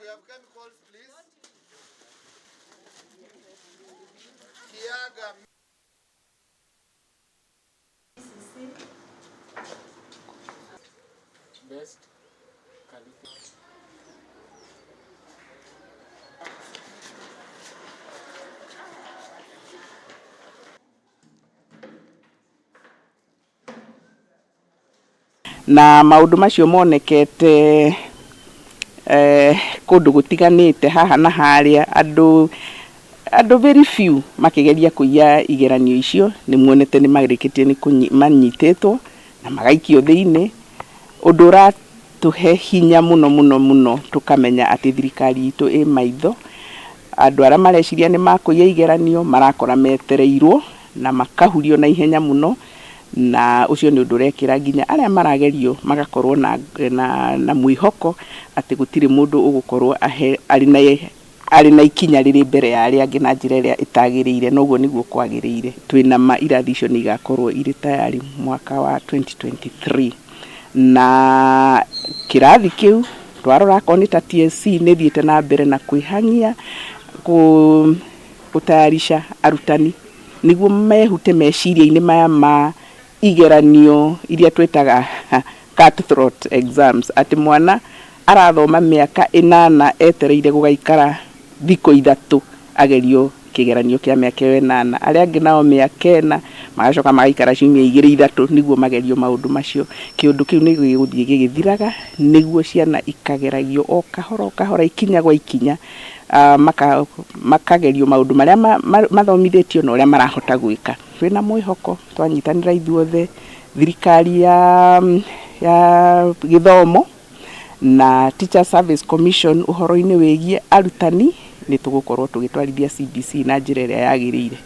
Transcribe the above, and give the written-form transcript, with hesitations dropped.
we have chemicals, please. Kiaga. Best. Na maundu macio monekete kundu gutiganite haha na haria andu very few makigeria kuiya igeranio icio ni muonete ni marikitie ni manyititwo na magaikio thiini undu uratuhe hinya muno tukamenya ati thirikari itu i maitho andu ara mareciria ni makuiya igeranio marakora metereirwo na makahurio na ihenya muno na ucio ni undu urekira nginya aria maragerio magakorwo na mwihoko ati gutire mundu ugukorwo ari na ikinya riri mbere ya aria angi na njira iria itagirire noguo niguo kwagirire twina irathi icio ni igakorwo iri tayari mwaka wa 2023 na kirathi kiu twarora koni ta TSC ni thiete na mbere na kwihangia gutayarisha arutani niguo mehute meciria-ini maya ma igeranio iria twetaga cutthroat exams ati mwana arathoma miaka 8 etereire gugaikara thiko 3 agerio kigeranio kia miaka 8 aria angi nao miaka 4 magacoka magaikara ciumia 2-3 niguo magerio maundu macio kiundu kiu ni giguthie gigithiraga niguo ciana ikageragio o kahora ikinya gwa ikinya makagerio maundu maria mathomithitio na uria marahota gwika twina mwihoko twanyitanira ithuothe thirikari ya githomo na Teacher Service Commission uhoro-ini wigie arutani ni tugukorwo tugitwarithia CBC na njira iria yagirire.